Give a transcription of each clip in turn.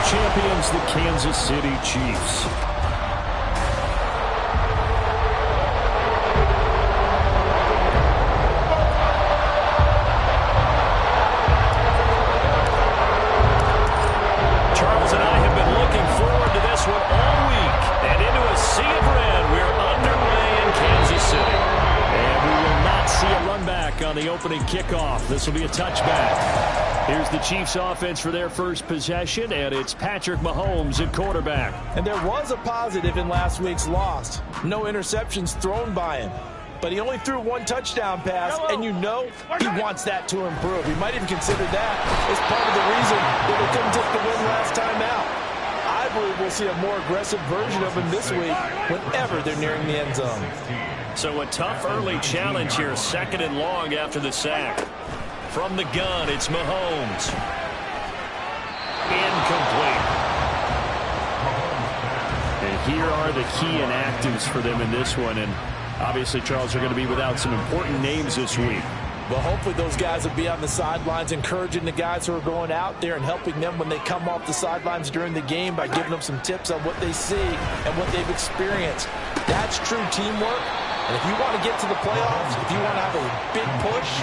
champions, the Kansas City Chiefs. Charles and I have been looking forward to this one all week. And into a sea of red, we're underway in Kansas City. And we will not see a run back on the opening kickoff. This will be a touchback. Here's the Chiefs offense for their first possession, and it's Patrick Mahomes at quarterback. And there was a positive in last week's loss. No interceptions thrown by him. But he only threw one touchdown pass, and you know he wants that to improve. He might even consider that as part of the reason that they couldn't take the win last time out. I believe we'll see a more aggressive version of him this week whenever they're nearing the end zone. So a tough early challenge here, 2nd and long after the sack. From the gun, it's Mahomes. Incomplete. And here are the key inactives for them in this one. And obviously, Charles, are going to be without some important names this week. Well, hopefully those guys will be on the sidelines encouraging the guys who are going out there and helping them when they come off the sidelines during the game by giving them some tips on what they see and what they've experienced. That's true teamwork. And if you want to get to the playoffs, if you want to have a big push,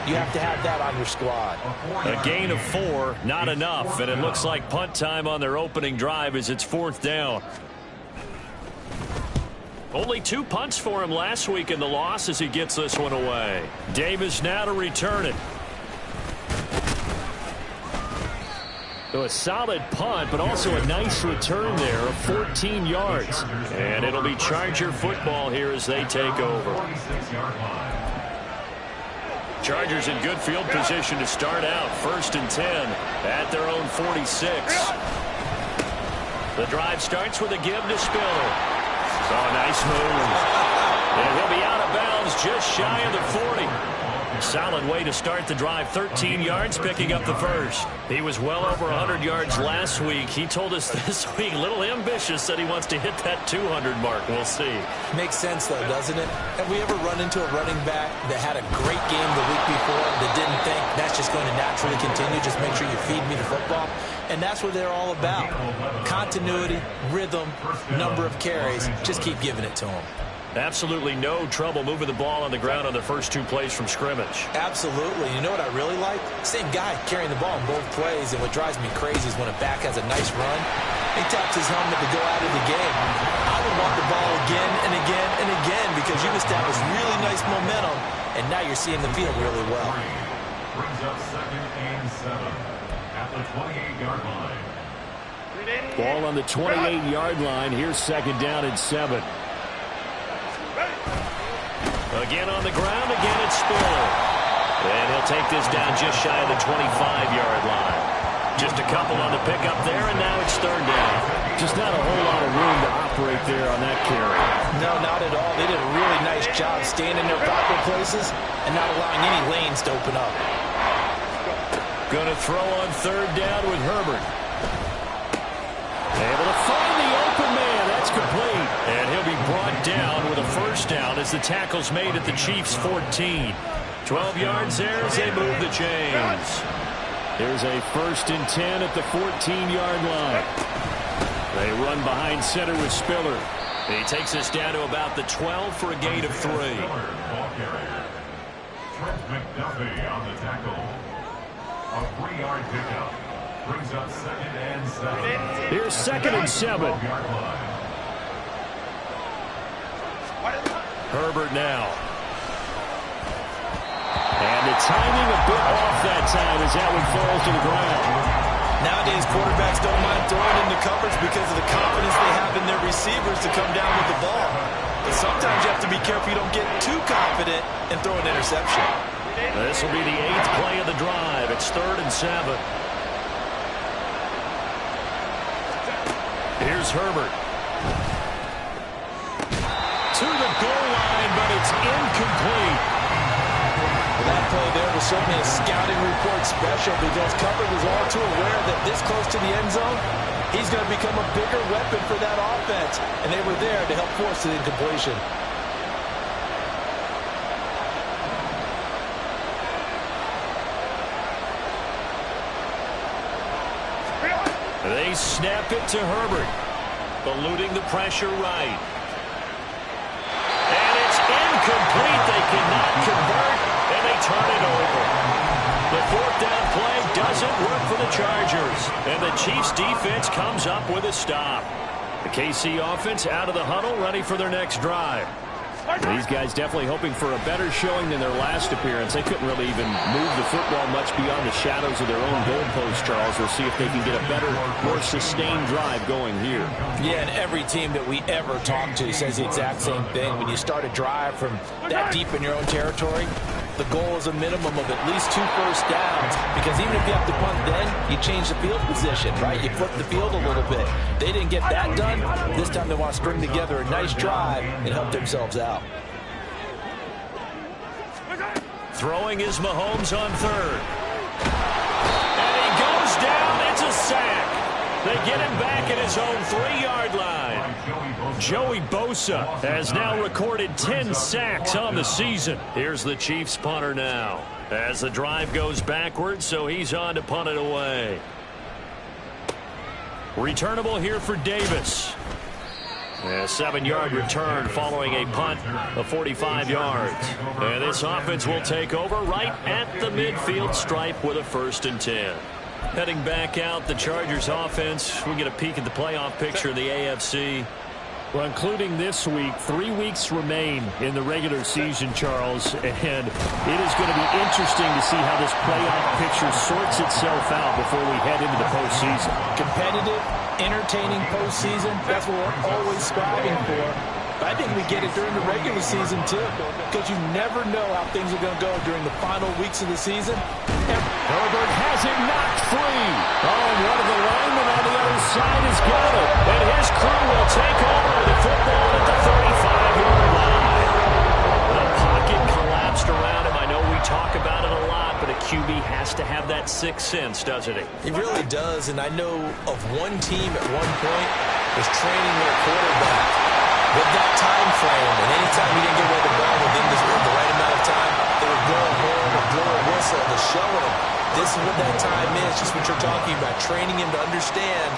you have to have that on your squad. A gain of 4, not enough. And it looks like punt time on their opening drive as it's 4th down. Only 2 punts for him last week in the loss as he gets this one away. Davis now to return it. So a solid punt, but also a nice return there of 14 yards. And it'll be Charger football here as they take over. Chargers in good field position to start out. 1st and 10 at their own 46. The drive starts with a give to Spiller. Oh, nice move. And he'll be out of bounds just shy of the 40. Solid way to start the drive. 13 yards, picking up the first. He was well over 100 yards last week. He told us this week, a little ambitious, that he wants to hit that 200 mark. We'll see. Makes sense, though, doesn't it? Have we ever run into a running back that had a great game the week before that didn't think that's just going to naturally continue? Just make sure you feed me the football. And that's what they're all about. Continuity, rhythm, number of carries. Just keep giving it to them. Absolutely no trouble moving the ball on the ground on the first 2 plays from scrimmage. Absolutely. You know what I really like? Same guy carrying the ball in both plays, and what drives me crazy is when a back has a nice run, he taps his helmet to go out of the game. I would want the ball again and again and again because you've established really nice momentum, and now you're seeing the field really well. Brings up 2nd and 7 at the 28-yard line. Ball on the 28-yard line. Here's 2nd down and 7. Again on the ground, again it's Spiller. And he'll take this down just shy of the 25-yard line. Just a couple on the pickup there, and now it's 3rd down. Just not a whole lot of room to operate there on that carry. No, not at all. They did a really nice job staying in their proper places and not allowing any lanes to open up. Going to throw on 3rd down with Herbert. Able to find the open man. That's complete. And he'll be brought down with a 1st down as the tackle's made at the Chiefs' 14. 12 yards there as they move the chains. There's a 1st and 10 at the 14-yard line. They run behind center with Spiller. He takes us down to about the 12 for a gain of 3. Trent McDuffie on the tackle. A 3-yard pickup. Brings up 2nd and 7. Here's 2nd and 7. Herbert now. And the timing a bit off that time as that one falls to the ground. Nowadays, quarterbacks don't mind throwing into coverage because of the confidence they have in their receivers to come down with the ball. But sometimes you have to be careful you don't get too confident and throw an interception. This will be the 8th play of the drive. It's 3rd and 7. Here's Herbert. To the goal line, but it's incomplete. Well, that play there was certainly a scouting report special because Cover was all too aware that this close to the end zone, he's going to become a bigger weapon for that offense. And they were there to help force the incompletion. They snap it to Herbert. Eluding the pressure right. And it's incomplete. They cannot convert, and they turn it over. The fourth down play doesn't work for the Chargers, and the Chiefs defense comes up with a stop. The KC offense out of the huddle, ready for their next drive. These guys definitely hoping for a better showing than their last appearance. They couldn't really even move the football much beyond the shadows of their own goalpost, Charles. We'll see if they can get a better, more sustained drive going here. Yeah, and every team that we ever talk to says the exact same thing. When you start a drive from that deep in your own territory, the goal is a minimum of at least 2 first downs, because even if you have to punt then, you change the field position, right? You flip the field a little bit. They didn't get that done. This time they want to string together a nice drive and help themselves out. Throwing is Mahomes on third. And he goes down. It's a sack. They get him back at his own 3-yard line. Joey Bosa has now recorded 10 sacks on the season. Here's the Chiefs punter now, as the drive goes backwards, so he's on to punt it away. Returnable here for Davis. A 7-yard return following a punt of 45 yards. And this offense will take over right at the midfield stripe with a 1st and 10. Heading back out, the Chargers offense. We get a peek at the playoff picture of the AFC. Well, including this week, 3 weeks remain in the regular season, Charles, and it is going to be interesting to see how this playoff picture sorts itself out before we head into the postseason. Competitive, entertaining postseason, that's what we're always striving for. But I think we get it during the regular season, too, because you never know how things are going to go during the final weeks of the season. Herbert has it knocked free. Oh, and one of the linemen on the other side has got it. And his crew will take over with the football at the 35-yard line. The pocket collapsed around him. I know we talk about it a lot, but a QB has to have that sixth sense, doesn't he? He really does, and I know of one team at one point was training their quarterback with that time frame, and anytime he didn't get rid of the ball within the right amount of time, they would go home or blow a whistle to show him this is what that time is, just what you're talking about, training him to understand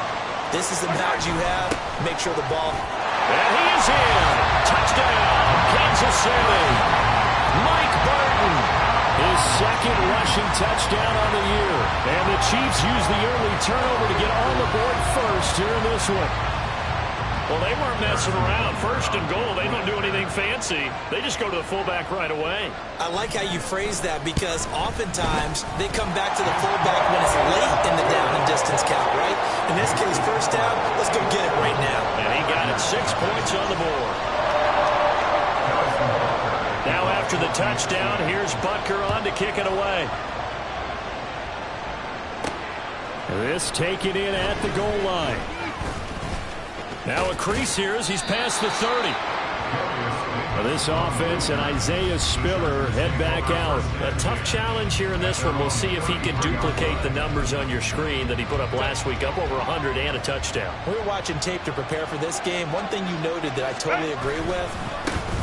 this is the match you have, make sure the ball. And he is in. Touchdown, Kansas City. Mike Burton. His 2nd rushing touchdown on the year. And the Chiefs use the early turnover to get on the board first here in this one. Well, they weren't messing around. 1st and goal, they don't do anything fancy. They just go to the fullback right away. I like how you phrase that, because oftentimes they come back to the fullback when it's late in the down and distance count, right? In this case, 1st down, let's go get it right now. And he got it 6 points on the board. Now after the touchdown, here's Butker on to kick it away. This taken in at the goal line. Now a crease here as he's past the 30. For this offense and Isaiah Spiller head back out. A tough challenge here in this one. We'll see if he can duplicate the numbers on your screen that he put up last week, up over 100 and a touchdown. We were watching tape to prepare for this game. One thing you noted that I totally agree with,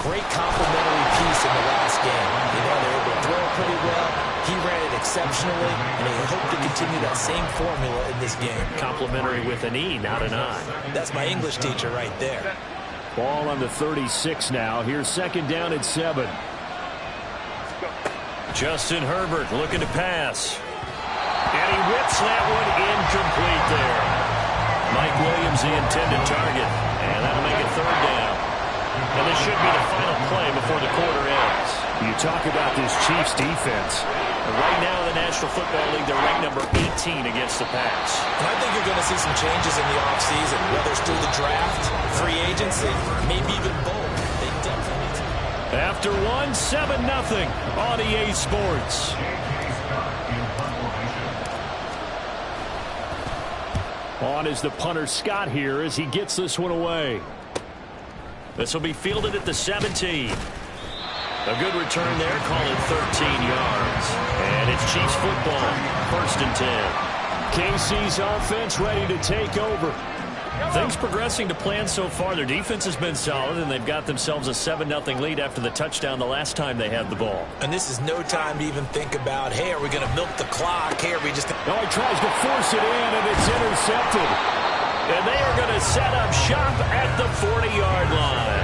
great complimentary piece in the last game. You know, they were able to throw it pretty well. He ran it exceptionally, and he hoped to continue that same formula in this game. Complimentary with an E, not an I. That's my English teacher right there. Ball on the 36 now. Here's 2nd down at 7. Justin Herbert looking to pass. And he whips that one incomplete there. Mike Williams, the intended target. And that'll make it 3rd down. And this should be the final play before the quarter ends. You talk about this Chiefs defense. Right now in the National Football League, they're ranked number 18 against the pass. And I think you're going to see some changes in the offseason, whether it's through the draft, free agency, maybe even both. They definitely. After 7-0 on EA Sports. On is the punter Scott here as he gets this one away. This will be fielded at the 17. A good return there, call it 13 yards. And it's Chiefs football, 1st and 10. KC's offense ready to take over. Things progressing to plan so far. Their defense has been solid, and they've got themselves a 7-0 lead after the touchdown the last time they had the ball. And this is no time to even think about, hey, are we going to milk the clock? Hey, are we just... No, he tries to force it in, and it's intercepted. And they are going to set up shop at the 40-yard line.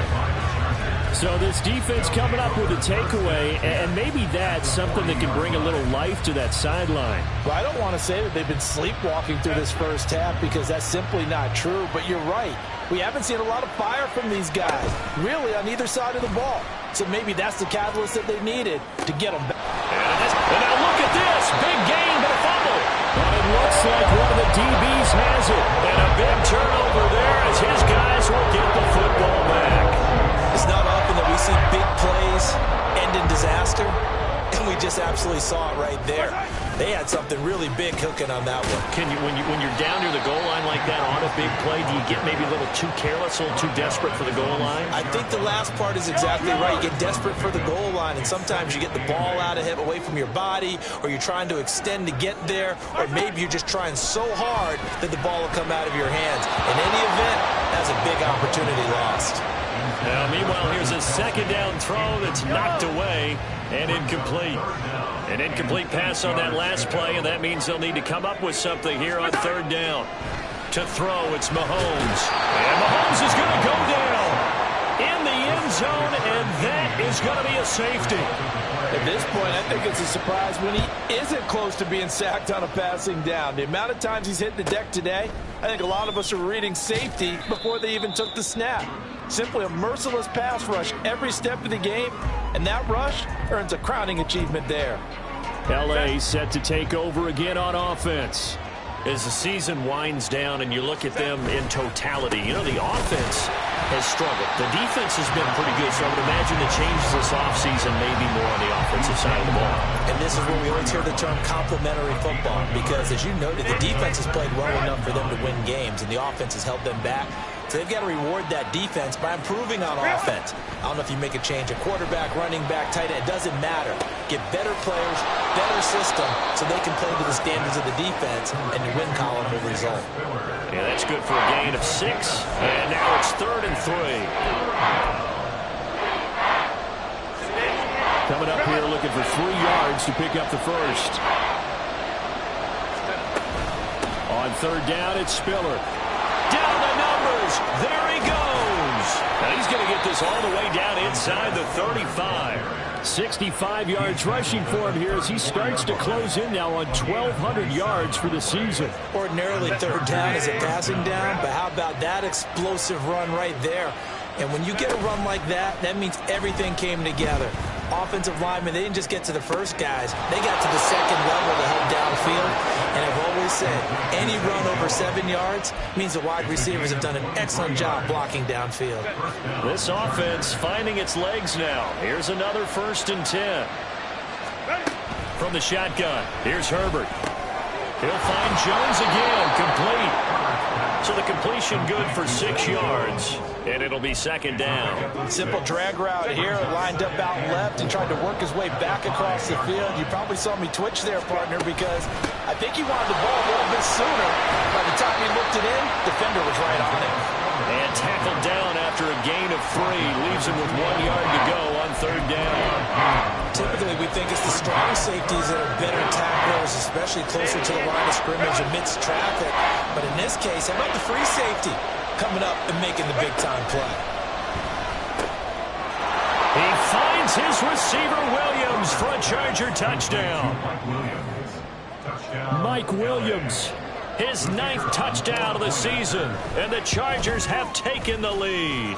So this defense coming up with a takeaway, and maybe that's something that can bring a little life to that sideline. Well, I don't want to say that they've been sleepwalking through this first half because that's simply not true, but you're right. We haven't seen a lot of fire from these guys, really, on either side of the ball. So maybe that's the catalyst that they needed to get them back. And now look at this. Big gain, but a fumble. But it looks like one of the DBs has it. And a big turnover there as his guys will get the football back. It's not often that we see big plays end in disaster, and we just absolutely saw it right there. They had something really big cooking on that one. Can you, when you're down near the goal line like that on a big play, do you get maybe a little too careless, a little too desperate for the goal line? I think the last part is exactly right. You get desperate for the goal line, and sometimes you get the ball out of him away from your body, or you're trying to extend to get there, or maybe you're just trying so hard that the ball will come out of your hands. In any event, that's a big opportunity lost. Now, meanwhile, here's a second down throw that's knocked away and incomplete. An incomplete pass on that last play, and that means they'll need to come up with something here on third down. To throw, it's Mahomes. And Mahomes is going to go down in the end zone, and that is going to be a safety. At this point, I think it's a surprise when he isn't close to being sacked on a passing down. The amount of times he's hit the deck today, I think a lot of us are reading safety before they even took the snap. Simply a merciless pass rush every step of the game, and that rush earns a crowning achievement there. L.A. set to take over again on offense. As the season winds down and you look at them in totality, you know, the offense has struggled. The defense has been pretty good, so I would imagine the changes this offseason may be more on the offensive side of the ball. And this is where we always hear the term complementary football, because as you noted, the defense has played well enough for them to win games, and the offense has held them back. So they've got to reward that defense by improving on offense. I don't know if you make a change, a quarterback, running back, tight end, it doesn't matter. Get better players, better system, so they can play to the standards of the defense, and your win column will result. Yeah, that's good for a gain of 6, and now it's 3rd and 3. Coming up here looking for 3 yards to pick up the first. On third down, it's Spiller. Down the numbers. There he goes. And he's going to get this all the way down inside the 35. 65 yards rushing for him here as he starts to close in now on 1,200 yards for the season. Ordinarily, third down is a passing down, but how about that explosive run right there? And when you get a run like that, that means everything came together. Offensive linemen, they didn't just get to the first guys. They got to the second level to help downfield. And I've always said, any run over 7 yards means the wide receivers have done an excellent job blocking downfield. This offense finding its legs now. Here's another 1st and 10. From the shotgun, here's Herbert. He'll find Jones again, complete. So the completion good for 6 yards, and it'll be 2nd down. Simple drag route here, lined up out left and tried to work his way back across the field. You probably saw me twitch there, partner, because I think he wanted the ball a little bit sooner. By the time he looked it in, defender was right on it. And tackled down after a gain of 3. Leaves him with 1 yard to go on 3rd down. Typically, we think it's the strong safeties that are better tacklers, especially closer to the line of scrimmage amidst traffic. But in this case, how about the free safety coming up and making the big-time play? He finds his receiver, Williams, for a Charger touchdown. Mike Williams. His 9th touchdown of the season, and the Chargers have taken the lead.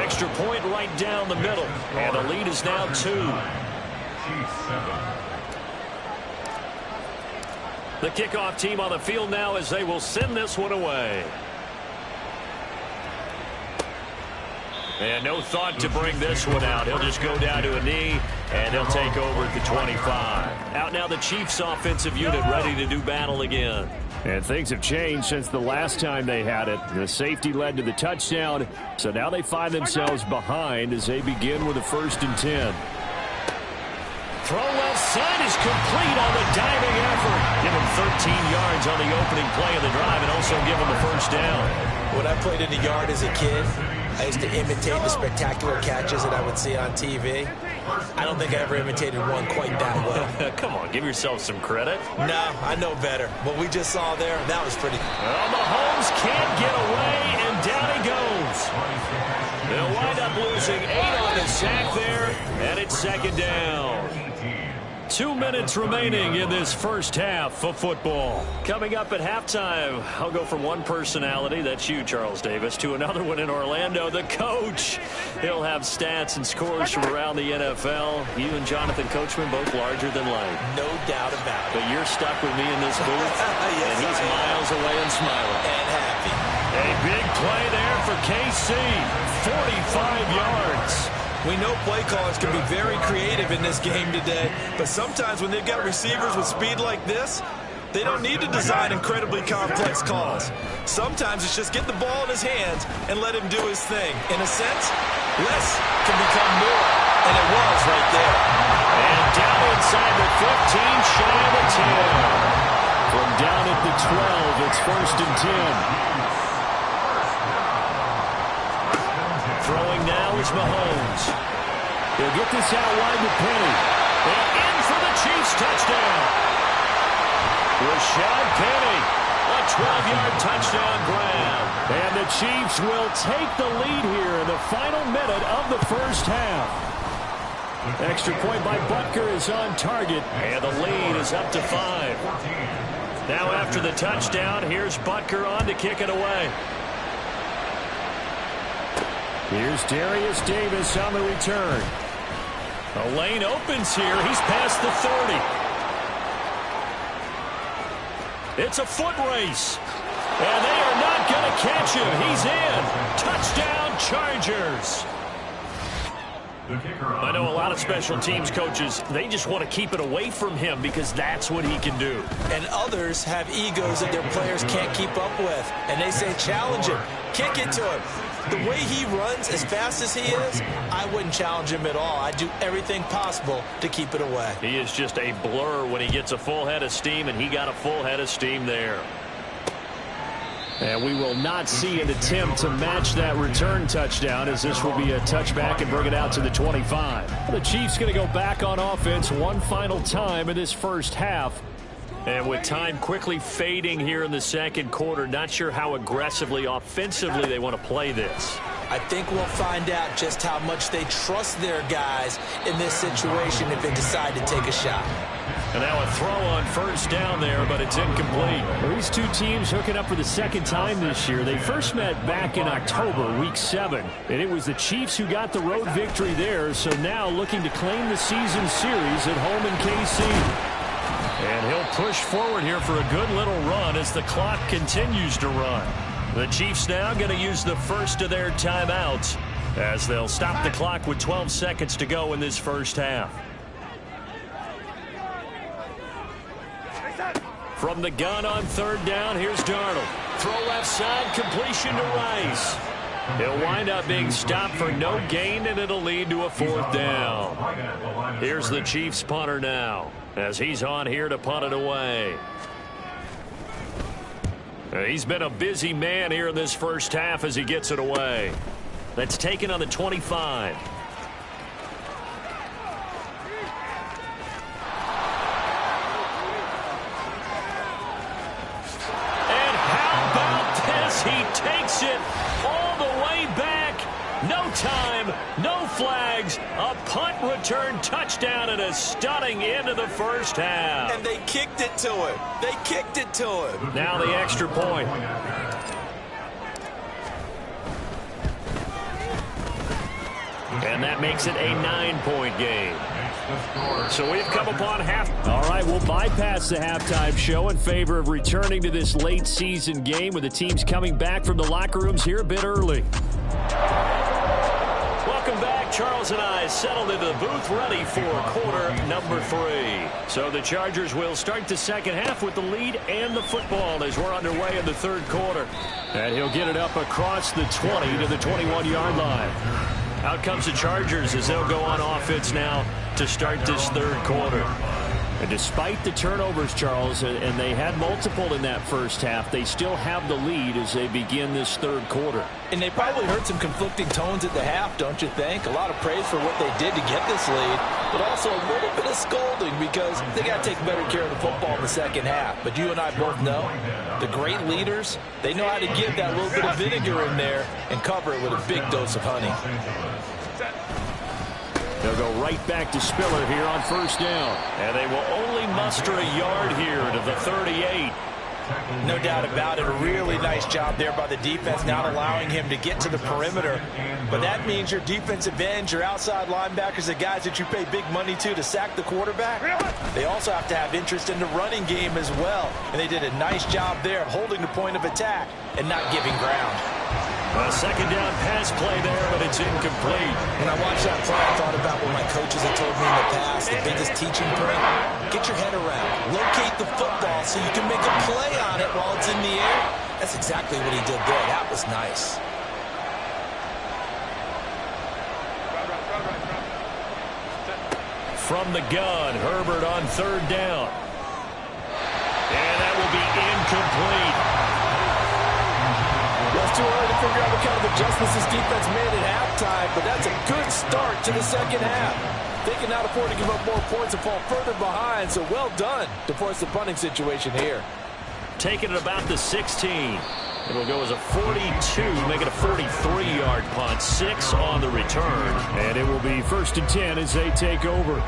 Extra point right down the middle, and the lead is now 2. The kickoff team on the field now as they will send this one away. And no thought to bring this one out. He'll just go down to a knee, and he'll take over at the 25. Out now the Chiefs offensive unit ready to do battle again. And things have changed since the last time they had it. The safety led to the touchdown, so now they find themselves behind as they begin with a 1st and 10. throw left side is complete on the diving effort. Give him 13 yards on the opening play of the drive and also give him the first down. When I played in the yard as a kid, I used to imitate the spectacular catches that I would see on TV. I don't think I ever imitated one quite that well. Come on, give yourself some credit. No, I know better. What we just saw there, that was pretty. Well, Mahomes can't get away, and down he goes. They'll wind up losing 8 on the sack there, and it's second down. 2 minutes remaining in this first half of football. Coming up at halftime, I'll go from one personality, that's you, Charles Davis, to another one in Orlando, the coach. He'll have stats and scores from around the NFL. You and Jonathan Coachman both larger than life. No doubt about it. But you're stuck with me in this booth, Yes, and he's miles away and smiling. And happy. A big play there for KC, 45 yards. We know play callers can be very creative in this game today, but sometimes when they've got receivers with speed like this, they don't need to design incredibly complex calls. Sometimes it's just get the ball in his hands and let him do his thing. In a sense, less can become more, and it was right there. And down inside the 15, shy of the 10. From down at the 12, it's 1st and 10. Throwing now is Mahomes. He'll get this out wide to Penny. And in for the Chiefs touchdown. Rashad Penny, a 12-yard touchdown grab. And the Chiefs will take the lead here in the final minute of the first half. Extra point by Butker is on target. And the lead is up to 5. Now after the touchdown, here's Butker on to kick it away. Here's Darius Davis on the return. A lane opens here. He's past the 30. It's a foot race. And they are not going to catch him. He's in. Touchdown, Chargers. I know a lot of special teams coaches, they just want to keep it away from him because that's what he can do. And others have egos that their players can't keep up with. And they say, challenge him. Kick it to him. The way he runs as fast as he is, I wouldn't challenge him at all. I'd do everything possible to keep it away. He is just a blur when he gets a full head of steam, and he got a full head of steam there. And we will not see an attempt to match that return touchdown, as this will be a touchback and bring it out to the 25. The Chiefs going to go back on offense one final time in this first half. And with time quickly fading here in the second quarter, not sure how aggressively, offensively they want to play this. I think we'll find out just how much they trust their guys in this situation if they decide to take a shot. And now a throw on first down there, but it's incomplete. Well, these two teams hooking up for the second time this year. They first met back in October, Week 7. And it was the Chiefs who got the road victory there, so now looking to claim the season series at home in KC. And he'll push forward here for a good little run as the clock continues to run. The Chiefs now going to use the first of their timeouts as they'll stop the clock with 12 seconds to go in this first half. From the gun on third down, here's Darnold. Throw left side, completion to Rice. He'll wind up being stopped for no gain, and it'll lead to a 4th down. Here's the Chiefs punter now, as he's on here to punt it away. He's been a busy man here in this first half as he gets it away. That's taken on the 25. And how about this? He takes it all the way back. No time, no flags, a punt return touchdown and a stunning end of the first half. And they kicked it to him. They kicked it to him. Now the extra point. And that makes it a 9-point game. So we've come upon half. All right, we'll bypass the halftime show in favor of returning to this late season game with the teams coming back from the locker rooms here a bit early. Welcome back. Charles and I settled into the booth ready for quarter number 3. So the Chargers will start the second half with the lead and the football as we're underway in the third quarter. And he'll get it up across the 20 to the 21-yard line. Out comes the Chargers as they'll go on offense now to start this third quarter. And despite the turnovers, Charles, and they had multiple in that first half, they still have the lead as they begin this third quarter. And they probably heard some conflicting tones at the half, don't you think? A lot of praise for what they did to get this lead, but also a little bit of scolding because they got to take better care of the football in the second half. But you and I both know the great leaders, they know how to give that little bit of vinegar in there and cover it with a big dose of honey. They'll go right back to Spiller here on first down. And they will only muster a yard here to the 38. No doubt about it. A really nice job there by the defense, not allowing him to get to the perimeter. But that means your defensive ends, your outside linebackers, the guys that you pay big money to sack the quarterback, they also have to have interest in the running game as well. And they did a nice job there of holding the point of attack and not giving ground. A second down pass play there, but it's incomplete. When I watched that play, I thought about what my coaches have told me in the past. The biggest teaching point, get your head around. Locate the football so you can make a play on it while it's in the air. That's exactly what he did there. That was nice. From the gun, Herbert on third down. And that will be incomplete. Well, it's too early to figure out what kind of adjustments this defense made at halftime, but that's a good start to the second half. They can not afford to give up more points and fall further behind, so well done to force the punting situation here. Taking it about the 16. It'll go as a 42, make it a 43-yard punt. 6 on the return. And it will be 1st and 10 as they take over.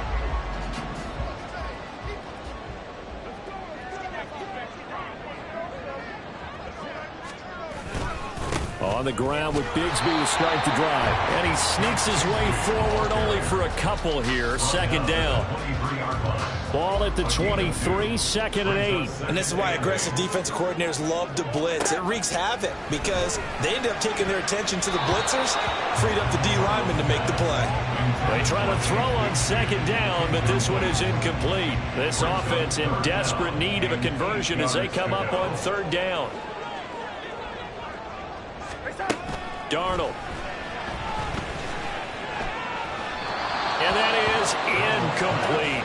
On the ground with Bigsby to start the drive. And he sneaks his way forward only for a couple here. Second down. Ball at the 23, 2nd and 8. And this is why aggressive defensive coordinators love to blitz. It wreaks havoc because they end up taking their attention to the blitzers, freed up the D lineman to make the play. They try to throw on second down, but this one is incomplete. This offense in desperate need of a conversion as they come up on third down. Darnold. And that is incomplete.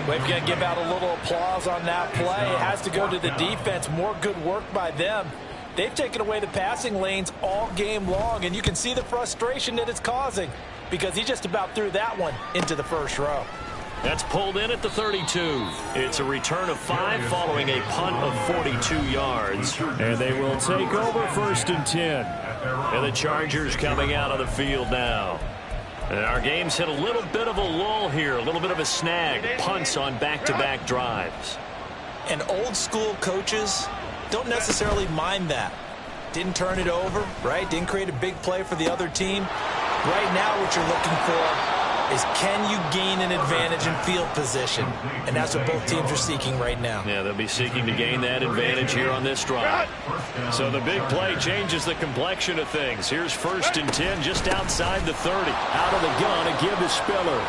We've got to give out a little applause on that play. It has to go to the defense. More good work by them. They've taken away the passing lanes all game long, and you can see the frustration that it's causing because he just about threw that one into the first row. That's pulled in at the 32. It's a return of 5 following a punt of 42 yards. And they will take over 1st and 10. And the Chargers coming out of the field now. And our game's hit a little bit of a lull here, a little bit of a snag. Punts on back-to-back drives. And old school coaches don't necessarily mind that. Didn't turn it over, right? Didn't create a big play for the other team. Right now what you're looking for is can you gain an advantage in field position? And that's what both teams are seeking right now. Yeah, they'll be seeking to gain that advantage here on this drive. So the big play changes the complexion of things. Here's 1st and 10 just outside the 30. Out of the gun, a give to Spiller.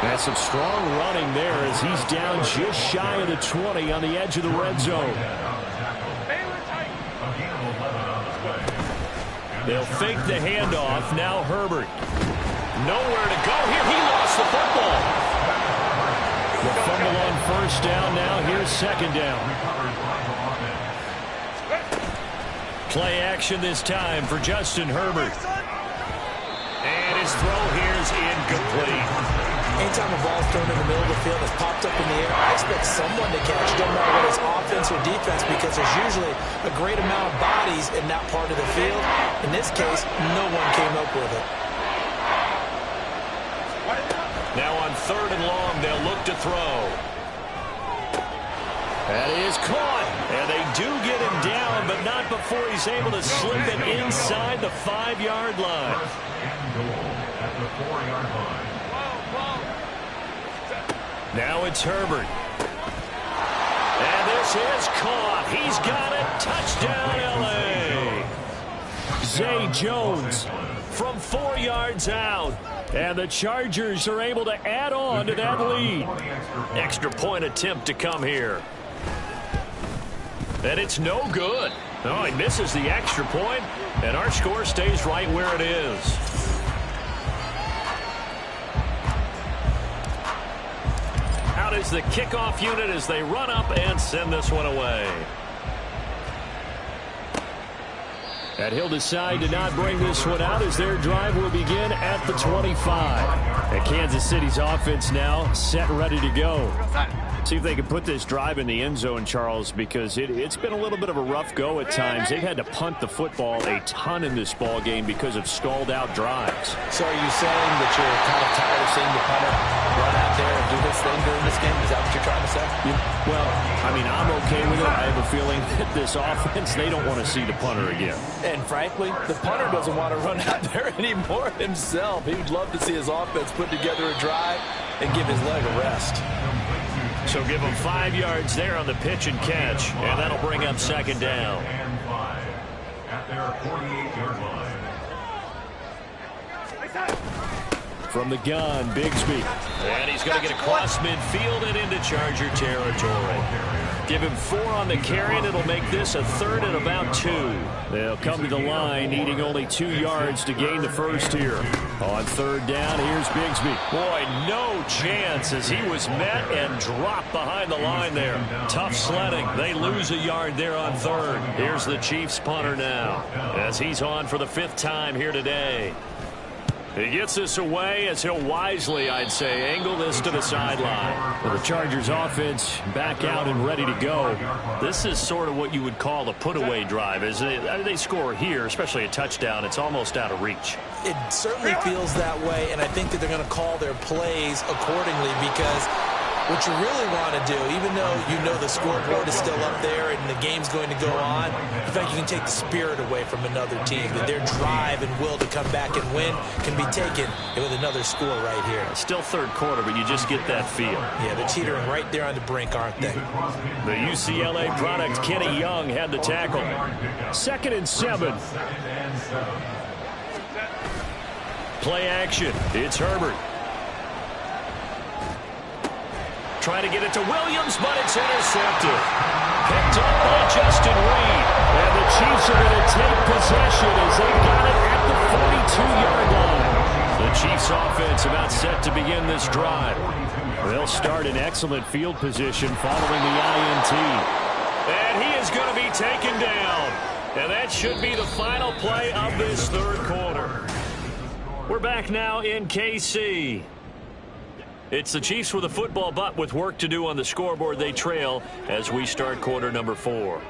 That's some strong running there as he's down just shy of the 20 on the edge of the red zone. They'll fake the handoff. Now Herbert. Nowhere to go here. He lost the football. The fumble on 1st down. Now here's 2nd down. Play action this time for Justin Herbert. And his throw here is incomplete. Anytime a ball's thrown in the middle of the field that's popped up in the air, I expect someone to catch. Doesn't matter whether it's offense or defense because there's usually a great amount of bodies in that part of the field. In this case, no one came up with it. Now on 3rd and long, they'll look to throw. That is caught. And they do get him down, but not before he's able to slip it inside the 5-yard line. Now it's Herbert. And this is caught. He's got it. Touchdown, L.A. Zay Jones from 4 yards out. And the Chargers are able to add on to that lead. Extra point attempt to come here. And it's no good. Oh, he misses the extra point, and our score stays right where it is. is the kickoff unit as they run up and send this one away. And he'll decide to not bring this one out as their drive will begin at the 25. And Kansas City's offense now set, ready to go. See if they can put this drive in the end zone, Charles, because it's been a little bit of a rough go at times. They've had to punt the football a ton in this ball game because of stalled-out drives. So are you saying that you're kind of tired of seeing the punter run out there and do this thing during this game? Is that what you're trying to say? Well, I mean, I'm okay with it. I have a feeling that this offense, they don't want to see the punter again. And frankly, the punter doesn't want to run out there anymore himself. He would love to see his offense put together a drive and give his leg a rest. So give them 5 yards there on the pitch and catch, and that'll bring up second down. And 5 at their 48-yard line. From the gun, Bigsby. And he's going to get across midfield and into Charger territory. Give him 4 on the carry, and it'll make this a 3rd and about 2. They'll come to the line, needing only 2 yards to gain the first here. On 3rd down, here's Bigsby. Boy, no chance as he was met and dropped behind the line there. Tough sledding. They lose a yard there on 3rd. Here's the Chiefs punter now as he's on for the 5th time here today. He gets this away as he'll wisely, I'd say, angle this to the sideline. Well, the Chargers offense back out and ready to go. This is sort of what you would call a put-away drive. As they score here, especially a touchdown, it's almost out of reach. It certainly feels that way, and I think that they're going to call their plays accordingly because what you really want to do, even though you know the scoreboard is still up there and the game's going to go on, in fact, you can take the spirit away from another team. That their drive and will to come back and win can be taken with another score right here. Still 3rd quarter, but you just get that feel. Yeah, they're teetering right there on the brink, aren't they? The UCLA product, Kenny Young, had the tackle. 2nd and 7. Play action. It's Herbert. Trying to get it to Williams, but it's intercepted. Picked up by Justin Reed. And the Chiefs are going to take possession as they've got it at the 42-yard line. The Chiefs offense about set to begin this drive. They'll start in excellent field position following the INT. And he is going to be taken down. And that should be the final play of this 3rd quarter. We're back now in KC. It's the Chiefs with a football, but with work to do on the scoreboard. They trail as we start quarter number 4.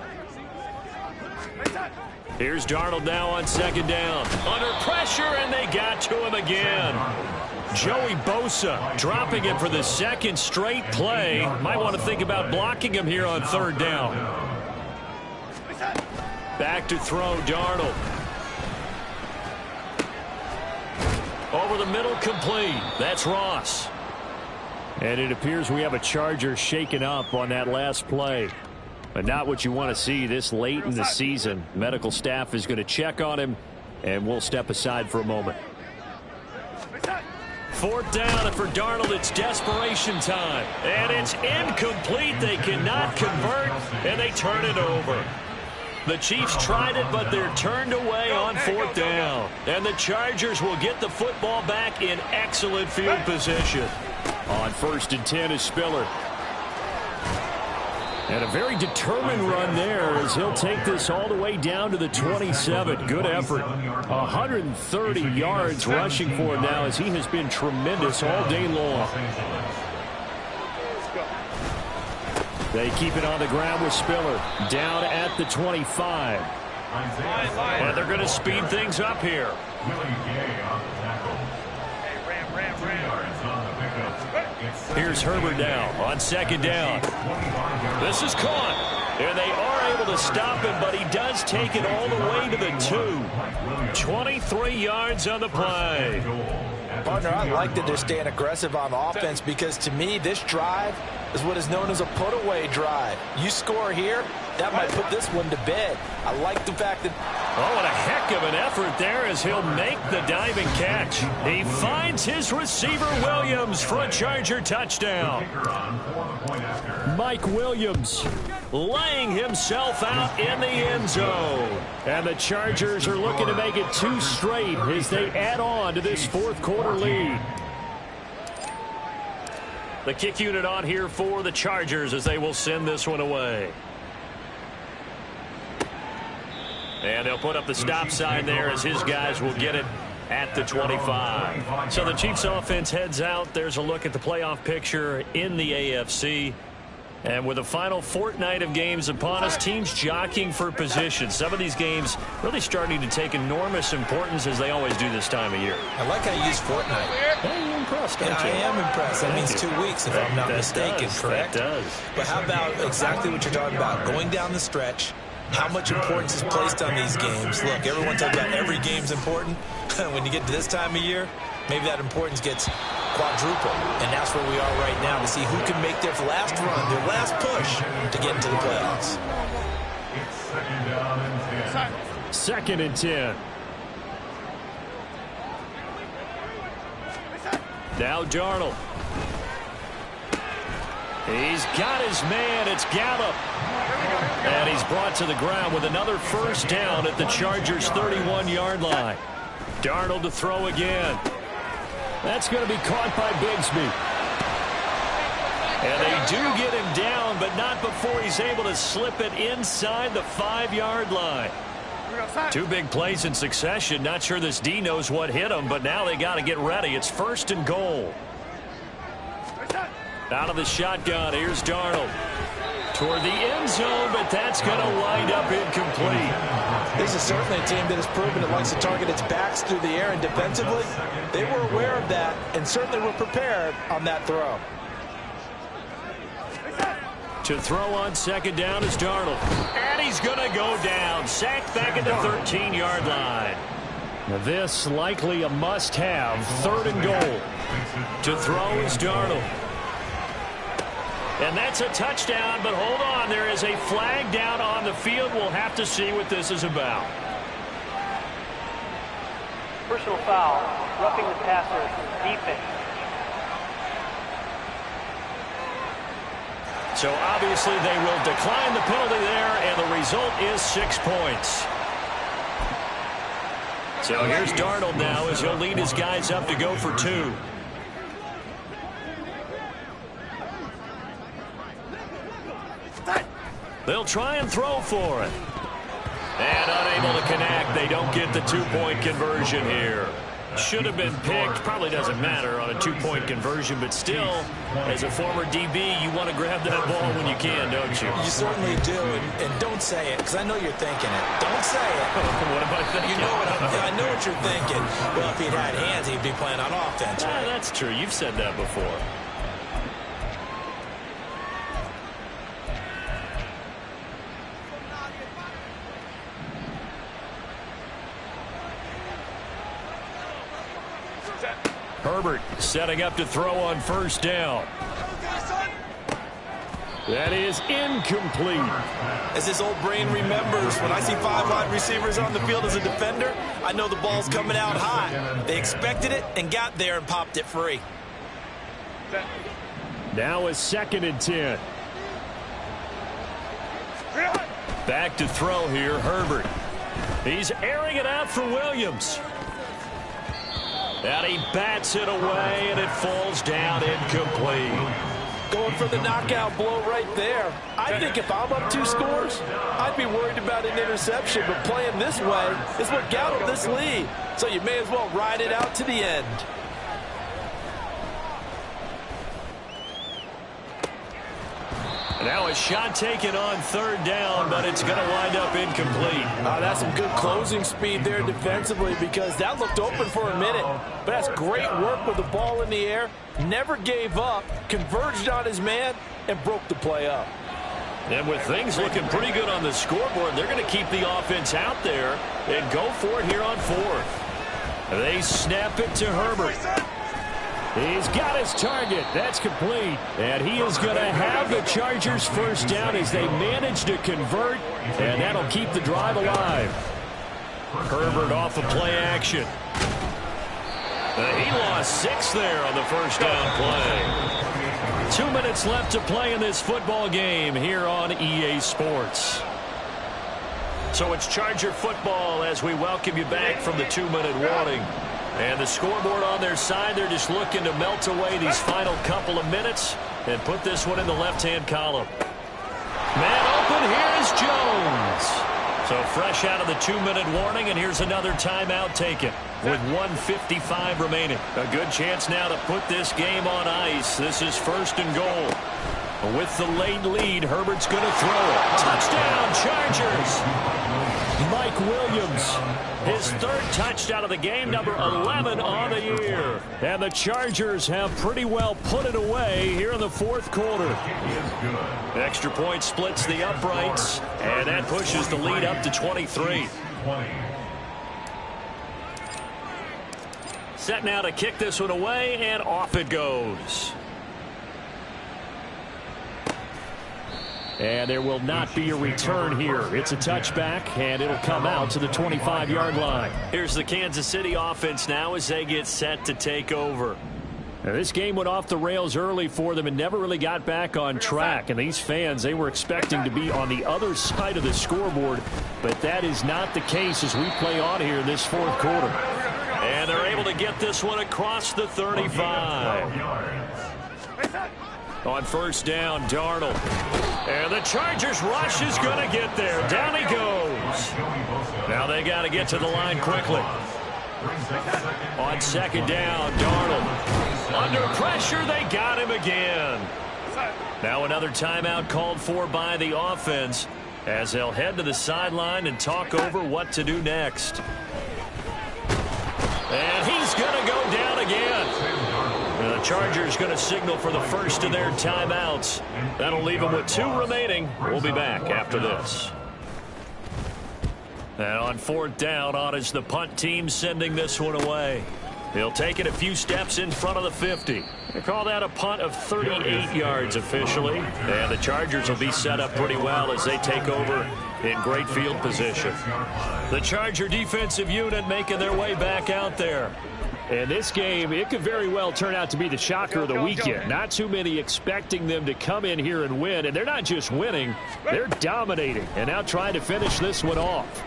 Here's Darnold now on 2nd down. Under pressure, and they got to him again. Joey Bosa dropping him for the 2nd straight play. Might want to think about blocking him here on 3rd down. Back to throw, Darnold. Over the middle, complete. That's Ross. And it appears we have a Charger shaken up on that last play. But not what you want to see this late in the season. Medical staff is going to check on him, and we'll step aside for a moment. 4th down, and for Darnold, it's desperation time. And it's incomplete. They cannot convert, and they turn it over. The Chiefs tried it, but they're turned away on 4th down. And the Chargers will get the football back in excellent field position. On 1st and 10 is Spiller. And a very determined run there as he'll take this all the way down to the 27. Good effort. 130 yards rushing for him now as he has been tremendous all day long. They keep it on the ground with Spiller. Down at the 25. And they're going to speed things up here. Here's Herbert now on 2nd down. This is caught. And they are able to stop him, but he does take it all the way to the 2. 23 yards on the play. Partner, I like that they're staying aggressive on offense because to me, this drive is what is known as a put-away drive. You score here, that might put this one to bed. I like the fact that... Oh, what a heck of an effort there as he'll make the diving catch. He finds his receiver, Williams, for a Charger touchdown. Mike Williams laying himself out in the end zone. And the Chargers are looking to make it 2 straight as they add on to this 4th quarter lead. The kick unit on here for the Chargers as they will send this one away. And they'll put up the stop sign there as his guys will get it at the 25. So the Chiefs offense heads out. There's a look at the playoff picture in the AFC. And with the final fortnight of games upon us, teams jockeying for position. Some of these games really starting to take enormous importance as they always do this time of year. I like how you use fortnight. Hey, you're impressed, aren't you? I am impressed. That means 2 weeks, if I'm not mistaken, correct? That does. But how about exactly what you're talking about? Going down the stretch, how much importance is placed on these games. Look, everyone talks about every game's important. When you get to this time of year, maybe that importance gets quadruple. And that's where we are right now to see who can make their last run, their last push to get into the playoffs. It's second down and 10. Second and 10. Now Darnold. He's got his man. It's Gallup. And he's brought to the ground with another first down at the Chargers' 31-yard line. Darnold to throw again. That's going to be caught by Bigsby. And they do get him down, but not before he's able to slip it inside the 5-yard line. 2 big plays in succession. Not sure this D knows what hit him, but now they got to get ready. It's first and goal. Out of the shotgun, here's Darnold. Toward the end zone, but that's going to wind up incomplete. This is certainly a team that has proven it likes to target its backs through the air, and defensively, they were aware of that and certainly were prepared on that throw. To throw on second down is Darnold. And he's going to go down. Sacked back at the 13-yard line. Now this likely a must-have. Third and goal. To throw is Darnold. And that's a touchdown, but hold on. There is a flag down on the field. We'll have to see what this is about. Personal foul, roughing the passer, defense. So obviously they will decline the penalty there, and the result is 6 points. So here's Darnold now as he'll lead his guys up to go for 2. They'll try and throw for it. And unable to connect. They don't get the 2-point conversion here. Should have been picked. Probably doesn't matter on a 2-point conversion, but still, as a former DB, you want to grab that ball when you can, don't you? You certainly do, and don't say it, because I know you're thinking it. Don't say it. What am I thinking? You know I know what you're thinking. Well, if he'd had hands, he'd be playing on offense, right? That's true. You've said that before. Herbert setting up to throw on first down. That is incomplete. As this old brain remembers, when I see 5 wide receivers on the field as a defender, I know the ball's coming out high. They expected it and got there and popped it free. Now a second and 10. Back to throw here, Herbert. He's airing it out for Williams. And he bats it away, and it falls down incomplete. Going for the knockout blow right there. I think if I'm up 2 scores, I'd be worried about an interception, but playing this way is what got him this lead. So you may as well ride it out to the end. Now a shot taken on third down, but it's going to wind up incomplete. That's some good closing speed there defensively, because that looked open for a minute. But that's great work with the ball in the air. Never gave up, converged on his man, and broke the play up. And with things looking pretty good on the scoreboard, they're going to keep the offense out there and go for it here on fourth. They snap it to Herbert. He's got his target. That's complete. And he is going to have the Chargers first down as they manage to convert, and that'll keep the drive alive. Herbert off of play action. He lost 6 there on the first down play. 2 minutes left to play in this football game here on EA Sports. So it's Charger football as we welcome you back from the 2-minute warning. And the scoreboard on their side, they're just looking to melt away these final couple of minutes and put this one in the left-hand column. Man open, here's Jones. So fresh out of the 2-minute warning, and here's another timeout taken with 1:55 remaining. A good chance now to put this game on ice. This is 1st and goal. With the late lead, Herbert's going to throw it. Touchdown, Chargers. Mike Williams, his 3rd touchdown of the game, number 11 on the year. And the Chargers have pretty well put it away here in the 4th quarter. Extra point splits the uprights, and that pushes the lead up to 23. Set now to kick this one away, and off it goes. And there will not be a return here. It's a touchback, and it'll come out to the 25-yard line. Here's the Kansas City offense now as they get set to take over. Now, this game went off the rails early for them and never really got back on track. And these fans, they were expecting to be on the other side of the scoreboard, but that is not the case as we play on here in this 4th quarter. And they're able to get this one across the 35. On 1st down, Darnold. And the Chargers rush is going to get there. Down he goes. Now they got to get to the line quickly. On 2nd down, Darnold. Under pressure, they got him again. Now another timeout called for by the offense as they'll head to the sideline and talk over what to do next. And he's going to go down again. The Chargers going to signal for the first of their timeouts. That'll leave them with 2 remaining. We'll be back after this. And on 4th down, on is the punt team sending this one away. He'll take it a few steps in front of the 50. They call that a punt of 38 yards officially. And the Chargers will be set up pretty well as they take over in great field position. The Charger defensive unit making their way back out there. And this game, it could very well turn out to be the shocker of the weekend. Not too many expecting them to come in here and win. And they're not just winning, they're dominating. And now trying to finish this one off.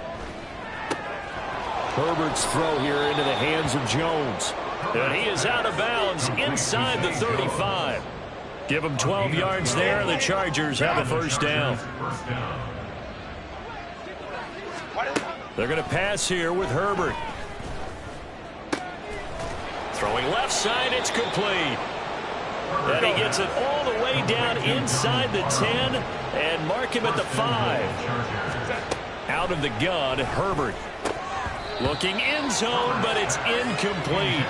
Herbert's throw here into the hands of Jones. And he is out of bounds inside the 35. Give him 12 yards there. The Chargers have a 1st down. They're going to pass here with Herbert. Throwing left side, it's complete. And he gets it all the way down inside the 10 and mark him at the 5. Out of the gun, Herbert. Looking end zone, but it's incomplete.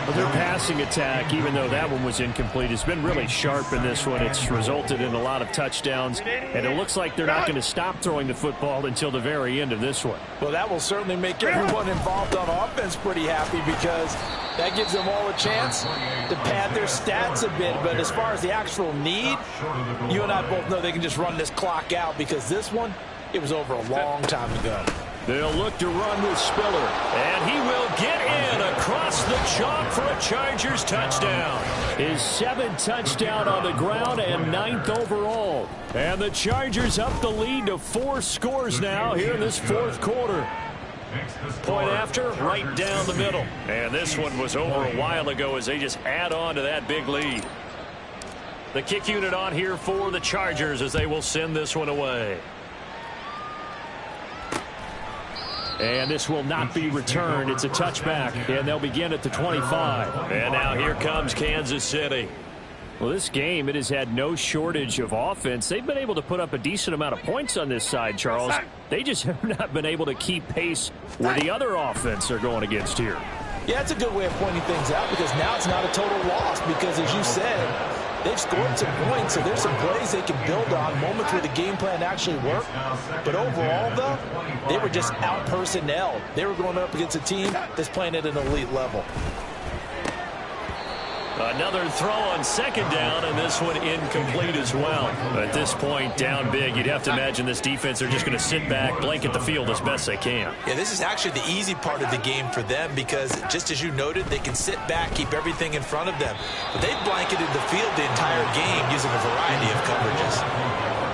Well, their passing attack, even though that one was incomplete, has been really sharp in this one. It's resulted in a lot of touchdowns, and it looks like they're not going to stop throwing the football until the very end of this one. Well, that will certainly make everyone involved on offense pretty happy because that gives them all a chance to pad their stats a bit. But as far as the actual need, you and I both know they can just run this clock out because this one, it was over a long time ago. They'll look to run with Spiller, and he will get in across the chalk for a Chargers touchdown. His 7th touchdown on the ground and 9th overall. And the Chargers up the lead to 4 scores now here in this 4th quarter. Point after, right down the middle. And this one was over a while ago as they just add on to that big lead. The kick unit on here for the Chargers as they will send this one away. And this will not be returned. It's a touchback, and they'll begin at the 25. And now here comes Kansas City. Well, this game, it has had no shortage of offense. They've been able to put up a decent amount of points on this side, Charles. They just have not been able to keep pace with the other offense they're going against here. Yeah, it's a good way of pointing things out because now it's not a total loss because, as you said, they've scored some points, so there's some plays they can build on, moments where the game plan actually worked. But overall, though, they were just out-personnelled. They were going up against a team that's playing at an elite level. Another throw on 2nd down, and this one incomplete as well. At this point, down big, you'd have to imagine this defense are just going to sit back, blanket the field as best they can. Yeah, this is actually the easy part of the game for them because, just as you noted, they can sit back, keep everything in front of them. But they've blanketed the field the entire game using a variety of coverages.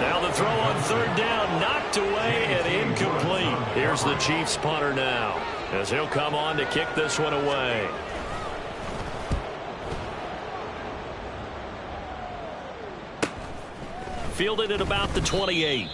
Now the throw on 3rd down, knocked away and incomplete. Here's the Chiefs punter now. as he'll come on to kick this one away. Fielded at about the 28.